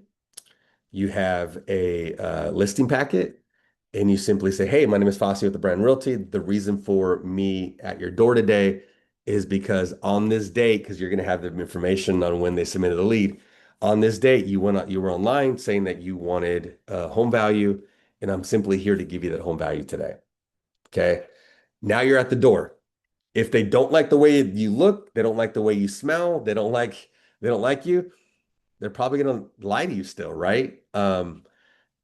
S2: you have a listing packet, and you simply say, hey, my name is Facio with the Brand Realty. The reason for me at your door today is because on this date, because you're going to have the information on when they submitted the lead, on this date, you were online saying that you wanted home value, and I'm simply here to give you that home value today. Okay. Now you're at the door. If they don't like the way you look, they don't like the way you smell, they don't like you, they're probably going to lie to you still, right? But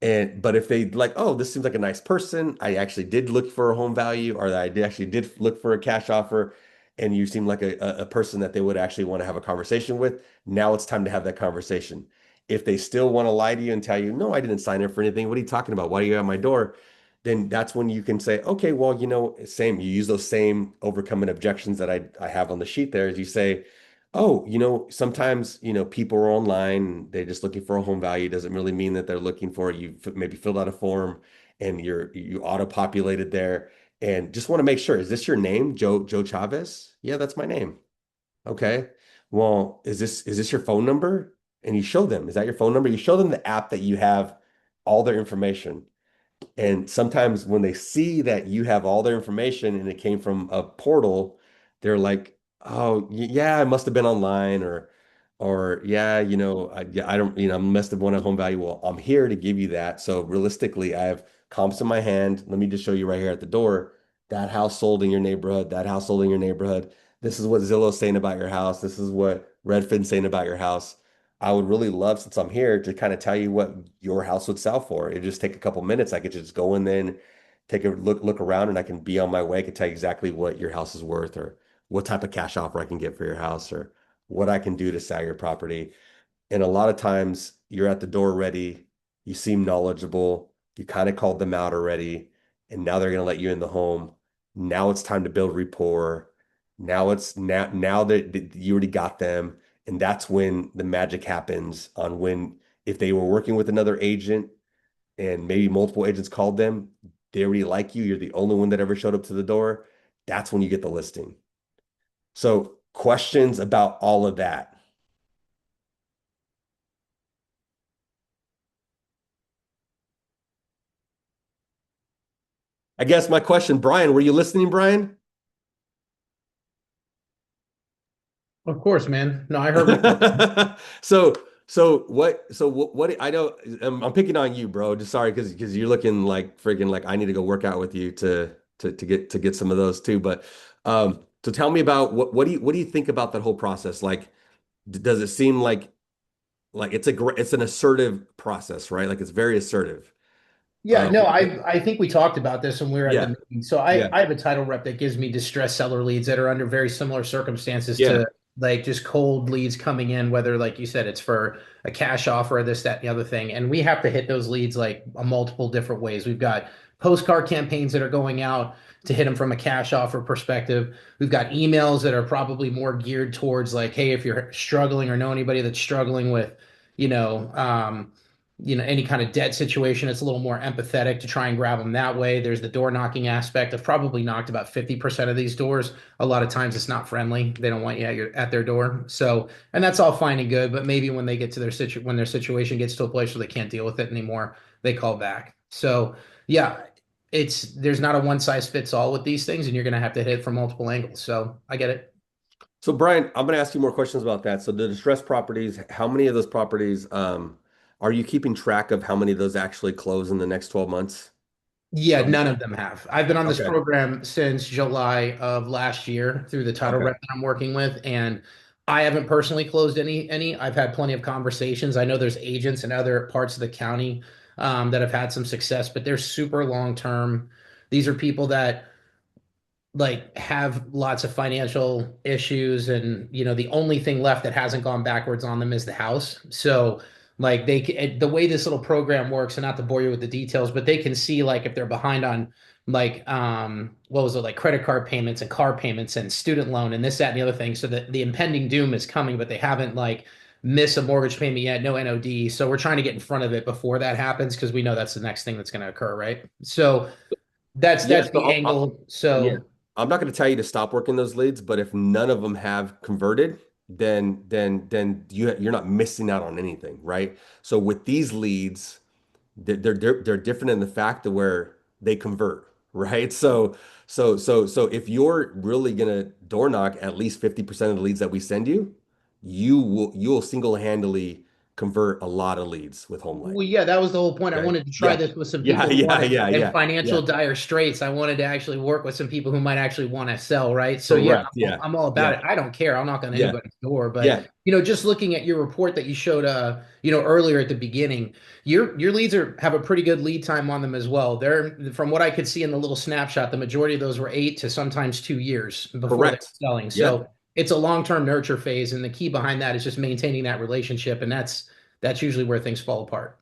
S2: if they like, oh, this seems like a nice person, I actually did look for a home value, or I actually did look for a cash offer, and you seem like a person that they would actually want to have a conversation with, now it's time to have that conversation. If they still want to lie to you and tell you, no, I didn't sign up for anything, what are you talking about? Why are you at my door? then that's when you can say, okay, well, same, you use those same overcoming objections that I have on the sheet there, is you say, oh, sometimes, people are online, they're just looking for a home value. Doesn't really mean that they're looking for it. You maybe filled out a form and you auto-populated there and just want to make sure, is this your name, Joe Chavez? Yeah, that's my name. Okay. Well, is this your phone number? And you show them, is that your phone number? You show them the app that you have all their information. And sometimes when they see that you have all their information and it came from a portal, they're like, "Oh, yeah, I must have been online," or yeah, yeah, I don't, I must have won a home value. Well, I'm here to give you that. So realistically, I have comps in my hand. Let me just show you right here at the door. That house sold in your neighborhood. That house sold in your neighborhood. This is what Zillow's saying about your house. This is what Redfin's saying about your house. I would really love, since I'm here, to kind of tell you what your house would sell for. It'd just take a couple minutes. I could just go in then take a look around and I can be on my way. I can tell you exactly what your house is worth or what type of cash offer I can get for your house or what I can do to sell your property. And a lot of times you're at the door ready, you seem knowledgeable, you kind of called them out already, and now they're going to let you in the home. Now it's time to build rapport. Now that you already got them, and that's when the magic happens on when if they were working with another agent and maybe multiple agents called them, they already like you, you're the only one that ever showed up to the door. That's when you get the listing. So questions about all of that. I guess my question, Brian, were you listening, Brian?
S7: Of course, man. No, I heard what
S2: So, what I know, I'm picking on you, bro. Just sorry, because you're looking like freaking like I need to go work out with you to get some of those too. But so tell me about what do you think about that whole process? Like, does it seem like it's an assertive process, right? Like it's very assertive.
S7: Yeah, no,
S2: What-
S7: I think we talked about this when we were at the
S2: yeah,
S7: meeting. So
S2: yeah,
S7: I have a title rep that gives me distressed seller leads that are under very similar circumstances
S2: yeah.
S7: to like just cold leads coming in, whether like you said, it's for a cash offer or this, that, and the other thing. And we have to hit those leads like a multiple different ways. We've got postcard campaigns that are going out to hit them from a cash offer perspective. We've got emails that are probably more geared towards like, hey, if you're struggling or know anybody that's struggling with, you know, any kind of debt situation, it's a little more empathetic to try and grab them that way. There's the door knocking aspect. I've probably knocked about 50% of these doors. A lot of times it's not friendly. They don't want you at their door. So, and that's all fine and good, but maybe when they get to when their situation gets to a place where they can't deal with it anymore, they call back. So, yeah, there's not a one size fits all with these things, and you're going to have to hit it from multiple angles. So, I get it.
S2: So Brian, I'm going to ask you more questions about that. So the distressed properties, how many of those properties are you keeping track of how many of those actually close in the next 12 months?
S7: Yeah,
S2: Or
S7: none of them have. I've been on this
S2: okay,
S7: program since July of last year through the title
S2: okay,
S7: rep that I'm working with, and I haven't personally closed any. I've had plenty of conversations. I know there's agents in other parts of the county that have had some success, but they're super long term. These are people that like have lots of financial issues, and the only thing left that hasn't gone backwards on them is the house. So like the way this little program works, and not to bore you with the details, but they can see like if they're behind on like what was it, like credit card payments and car payments and student loan and this, that, and the other thing, so that the impending doom is coming, but they haven't like missed a mortgage payment yet, no NOD. So we're trying to get in front of it before that happens, because we know that's the next thing that's going to occur, right? So that's
S2: yeah.
S7: the angle.
S2: Yeah,
S7: So
S2: I'm not going to tell you to stop working those leads, but if none of them have converted, then you're not missing out on anything, right? So with these leads, they're different in the fact that where they convert, right? So if you're really gonna door knock at least 50% of the leads that we send you, you'll single-handedly convert a lot of leads with HomeLight.
S7: well, yeah, that was the whole point. I
S2: Okay.
S7: wanted to try
S2: Yeah.
S7: this with some
S2: Yeah,
S7: people who
S2: yeah,
S7: wanted
S2: yeah,
S7: in
S2: yeah, yeah.
S7: financial dire straits. I wanted to actually work with some people who might actually want to sell, right? So yeah,
S2: Correct. Yeah.
S7: I'm all about
S2: Yeah.
S7: it. I don't care. I'll knock on
S2: Yeah.
S7: anybody's door, but
S2: Yeah.
S7: just looking at your report that you showed, earlier at the beginning, your leads have a pretty good lead time on them as well. They're, from what I could see in the little snapshot, the majority of those were 8 to sometimes 2 years before they're
S2: Correct.
S7: selling.
S2: Yeah.
S7: So it's a long-term nurture phase, and the key behind that is just maintaining that relationship, and that's usually where things fall apart.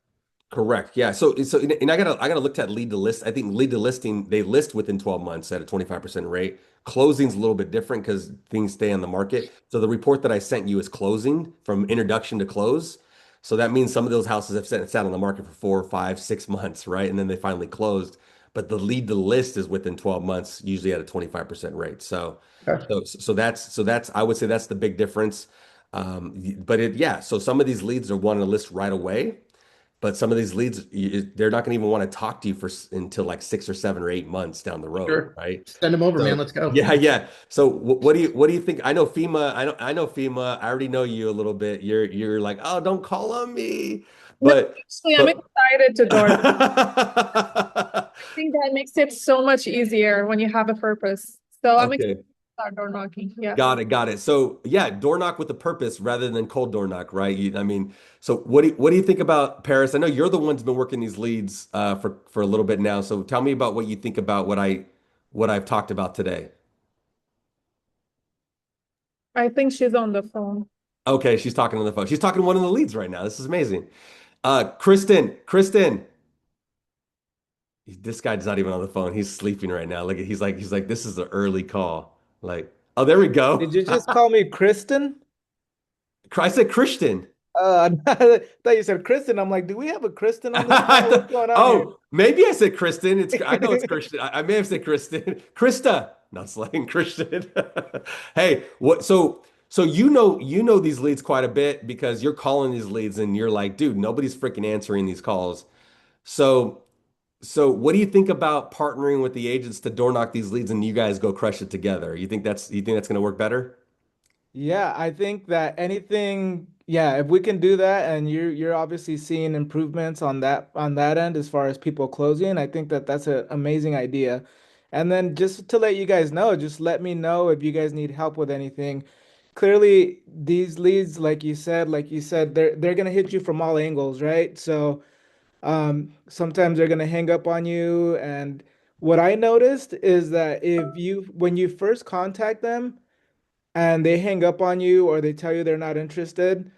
S2: Correct. Yeah. So and I gotta look at lead to list. I think lead to listing, they list within 12 months at a 25% rate. Closing's a little bit different because things stay on the market. So the report that I sent you is closing from introduction to close. So that means some of those houses have sat on the market for 4, 5, 6 months, right? And then they finally closed. But the lead to list is within 12 months, usually at a 25% rate. So
S7: Okay.
S2: so that's I would say that's the big difference. But yeah, so some of these leads are wanting to list right away. But some of these leads, they're not going to even want to talk to you until like 6 or 7 or 8 months down the road,
S7: Sure.
S2: right?
S7: Send them over, man.
S2: So
S7: Let's go.
S2: yeah, yeah. So what do you think? I know FEMA. I know FEMA. I already know you a little bit. You're like, oh, don't call on me.
S8: No,
S2: But
S8: actually, I'm
S2: but
S8: excited to door. I think that makes it so much easier when you have a purpose. So I'm excited
S2: okay.
S8: to start door knocking. Yes.
S2: Got it, got it. So yeah, door knock with a purpose rather than cold door knock, right? I mean, so what do you think about Paris? I know you're the one's been working these leads for a little bit now. So tell me about what you think about what I've talked about today.
S8: I think she's on the phone.
S2: Okay, she's talking on the phone. She's talking to one of the leads right now. This is amazing. Kristen, this guy's not even on the phone. He's sleeping right now. Look, he's like, this is an early call. Like, oh, there we go.
S9: Did you just call me Kristen?
S2: I said Christian.
S9: I thought you said Kristen. I'm like, do we have a Kristen on this call? What's going on here?
S2: Oh, maybe I said Kristen. I know it's Christian. I may have said Kristen. Krista, not slang Christian. Hey, what? So you know these leads quite a bit because you're calling these leads and you're like, dude, nobody's freaking answering these calls. So so what do you think about partnering with the agents to door knock these leads and you guys go crush it together? You think that's going to work better?
S9: Yeah, I think that anything, yeah, if we can do that and you're obviously seeing improvements on that end as far as people closing, I think that that's an amazing idea. And then just to let you guys know, just let me know if you guys need help with anything. Clearly, these leads, like you said, they're gonna hit you from all angles, right? So sometimes they're gonna hang up on you. And what I noticed is that when you first contact them, and they hang up on you or they tell you they're not interested,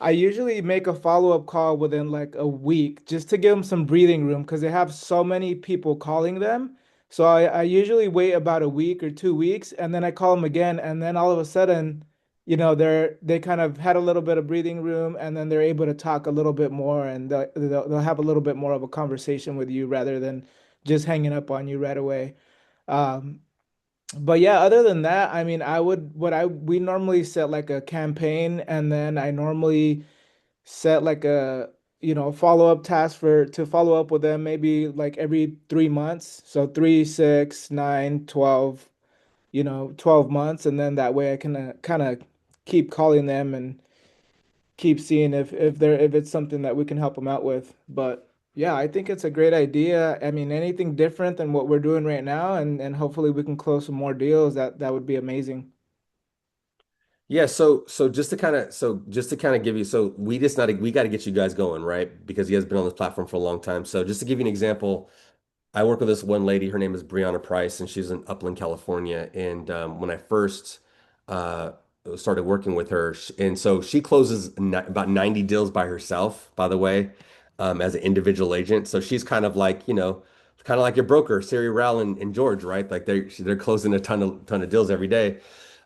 S9: I usually make a follow-up call within like a week just to give them some breathing room because they have so many people calling them. So I usually wait about a week or 2 weeks and then I call them again. And then all of a sudden, they kind of had a little bit of breathing room and then they're able to talk a little bit more and they'll have a little bit more of a conversation with you rather than just hanging up on you right away. Um, but yeah, other than that, I mean, I would what I we normally set like a campaign and then I normally set like a follow-up task for to follow up with them maybe like every 3 months. So 3, 6, 9, 12, 12 months, and then that way I can kind of keep calling them and keep seeing if it's something that we can help them out with. But yeah, I think it's a great idea. I mean, anything different than what we're doing right now, and hopefully we can close some more deals. That would be amazing.
S2: Yeah, so just to kind of give you, so we got to get you guys going, right? Because you guys been on this platform for a long time. So just to give you an example, I work with this one lady. Her name is Brianna Price, and she's in Upland, California. And when I first uh, started working with her, and so she closes about 90 deals by herself, by the way, as an individual agent. So she's kind of like your broker, Siri Rao and George, right? Like they're closing a ton of deals every day.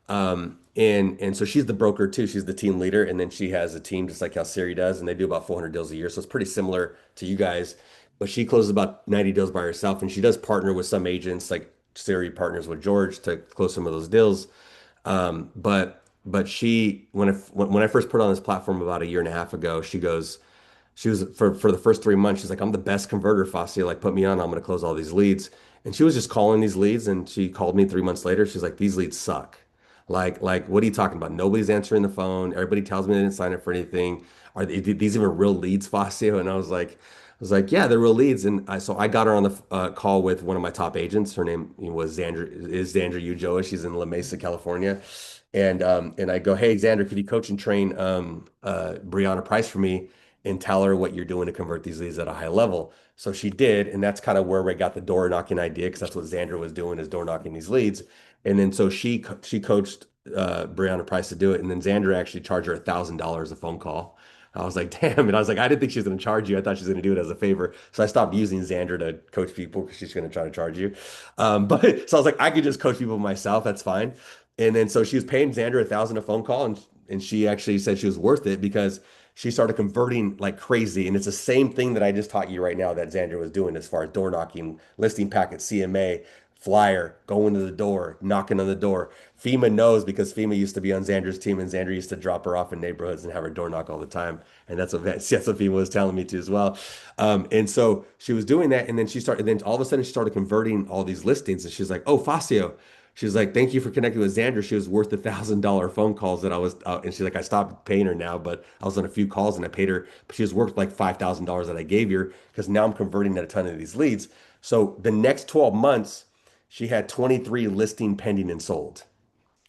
S2: And so she's the broker too. She's the team leader, and then she has a team just like how Siri does, and they do about 400 deals a year. So it's pretty similar to you guys. But she closes about 90 deals by herself, and she does partner with some agents, like Siri partners with George to close some of those deals. But she when I first put her on this platform about a year and a half ago, she was for the first 3 months, she's like, I'm the best converter, Facio. Like, put me on. I'm going to close all these leads. And she was just calling these leads. And she called me 3 months later. She's like, these leads suck. Like, what are you talking about? Nobody's answering the phone. Everybody tells me they didn't sign up for anything. These even real leads, Facio? And I was like, yeah, they're real leads. And so I got her on the call with one of my top agents. Her name was Xandra Ujoa. She's in La Mesa, California. And I go, hey, Xander, could you coach and train Brianna Price for me and tell her what you're doing to convert these leads at a high level? So she did, and that's kind of where we got the door knocking idea because that's what Xander was doing is door knocking these leads. And then so she coached Brianna Price to do it, and then Xander actually charged her $1,000 a phone call I was like, damn. And I was like, I didn't think she was going to charge you. I thought she was going to do it as a favor. So I stopped using Xandra to coach people because she's going to try to charge you. But so I was like, I could just coach people myself. That's fine. And then so she was paying Xandra 1,000 a phone call, and she actually said she was worth it because she started converting like crazy. And it's the same thing that I just taught you right now that Xandra was doing as far as door knocking, listing packet, CMA, flyer, going to the door, knocking on the door. FEMA knows because FEMA used to be on Xandra's team, and Xandra used to drop her off in neighborhoods and have her door knock all the time. And that's what FEMA was telling me too as well. And so she was doing that, and then then all of a sudden she started converting all these listings, and she's like, "Oh, Facio." She's like, "Thank you for connecting with Xandra. She was worth $1,000 phone calls that I was," and she's like, "I stopped paying her now, but I was on a few calls and I paid her. But she was worth like $5,000 that I gave her because now I'm converting at a ton of these leads." So the next 12 months, she had 23 listing pending and sold.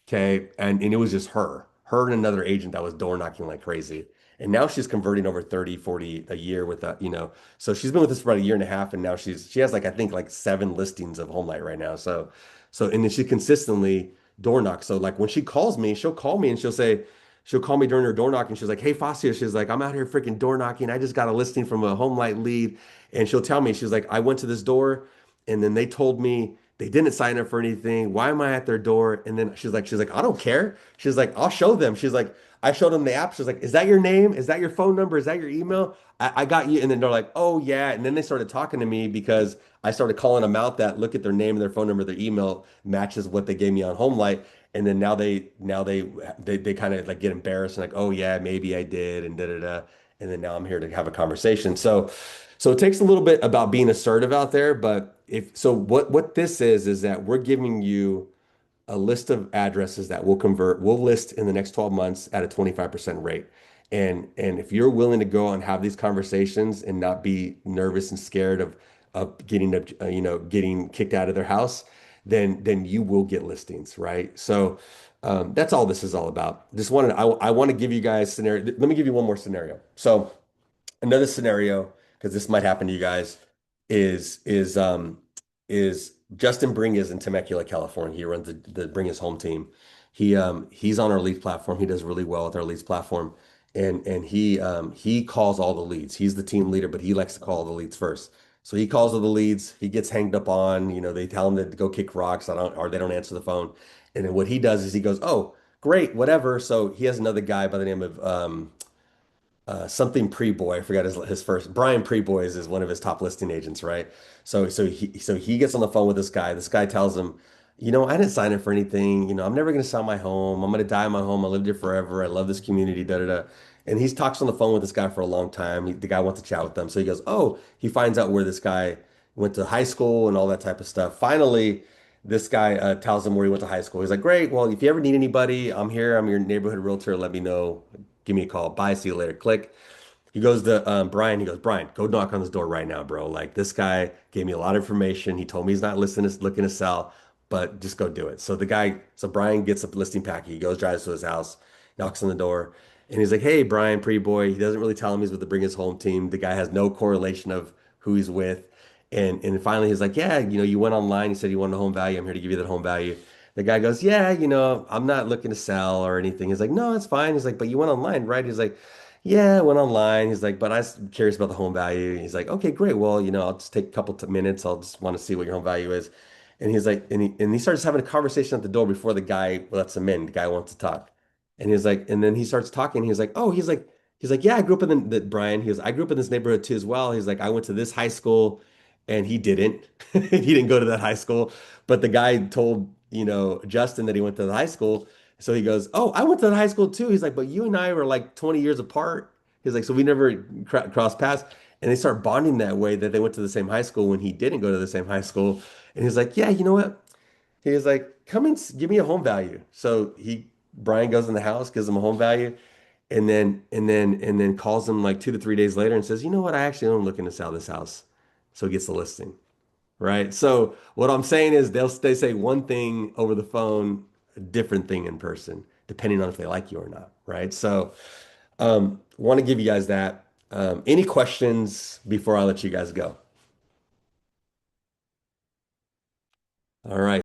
S2: Okay. And it was just her and another agent that was door knocking like crazy. And now she's converting over 30, 40 a year with that, so she's been with us for about a year and a half. And now she has like, I think like 7 listings of HomeLight right now. And then she consistently door knocks. So like when she calls me, she'll call me and she'll call me during her door knocking. She's like, "Hey, Facio," she's like, "I'm out here freaking door knocking. I just got a listing from a HomeLight lead." And she'll tell me, she's like, "I went to this door and then they told me they didn't sign up for anything. Why am I at their door?" And then she's like, "I don't care." She's like, "I'll show them." She's like, "I showed them the app." She's like, "Is that your name? Is that your phone number? Is that your email? I got you." And then they're like, "Oh yeah." And then they started talking to me because I started calling them out that look at their name and their phone number, their email matches what they gave me on HomeLight. And then now they kind of like get embarrassed and like, "Oh yeah, maybe I did," and da da da. And then now I'm here to have a conversation. So it takes a little bit about being assertive out there, but if so, what this is that we're giving you a list of addresses that we'll list in the next 12 months at a 25% rate. And if you're willing to go and have these conversations and not be nervous and scared of getting kicked out of their house, then you will get listings, right? So that's all this is all about. I want to give you guys scenario. Let me give you one more scenario. So another scenario, because this might happen to you guys, is is um is Justin Bring is in Temecula, California. He runs the Bring His Home team. He's on our leads platform. He does really well with our leads platform. And he calls all the leads. He's the team leader, but he likes to call the leads first. So he calls all the leads. He gets hanged up on, they tell him to go kick rocks, or they don't answer the phone. And then what he does is he goes, "Oh, great, whatever." So he has another guy by the name of something Preboy. I forgot his first. Brian Preboy is one of his top listing agents, right? So he gets on the phone with this guy. This guy tells him, "I didn't sign up for anything. I'm never going to sell my home. I'm going to die in my home. I lived here forever. I love this community. Da da da." And he talks on the phone with this guy for a long time. The guy wants to chat with them. So he goes, "Oh," he finds out where this guy went to high school and all that type of stuff. Finally, this guy tells him where he went to high school. He's like, "Great. Well, if you ever need anybody, I'm here. I'm your neighborhood realtor. Let me know. Give me a call. Bye. See you later." Click. He goes to Brian. He goes, "Brian, go knock on this door right now, bro. Like this guy gave me a lot of information. He told me he's not looking to sell, but just go do it." So Brian gets a listing packet. He goes, drives to his house, knocks on the door, and he's like, "Hey, Brian, pretty boy." He doesn't really tell him he's with the Bring His Home team. The guy has no correlation of who he's with. And finally he's like, "Yeah, you went online. You said you wanted a home value. I'm here to give you that home value." The guy goes, "Yeah, I'm not looking to sell or anything." He's like, "No, it's fine." He's like, "But you went online, right?" He's like, "Yeah, I went online." He's like, "But I was curious about the home value." He's like, "Okay, great. Well, I'll just take a couple of minutes. I'll just want to see what your home value is." And he's like, and he starts having a conversation at the door before the guy lets him in. The guy wants to talk. And he's like, and then he starts talking. He's like, "Oh," he's like, "Yeah, I grew up in Brian." He goes, "I grew up in this neighborhood too as well." He's like, "I went to this high school," and he didn't. He didn't go to that high school. But the guy told, Justin that he went to the high school. So he goes, "Oh, I went to the high school too." He's like, "But you and I were like 20 years apart." He's like, "So we never crossed paths." And they start bonding that way that they went to the same high school when he didn't go to the same high school. And he's like, "Yeah, you know what?" He was like, "Come and give me a home value." So Brian goes in the house, gives him a home value, and then calls him like 2 to 3 days later and says, "You know what? I actually am looking to sell this house." So he gets the listing. Right. So what I'm saying is they say one thing over the phone, a different thing in person, depending on if they like you or not. Right. So want to give you guys that. Any questions before I let you guys go? All right.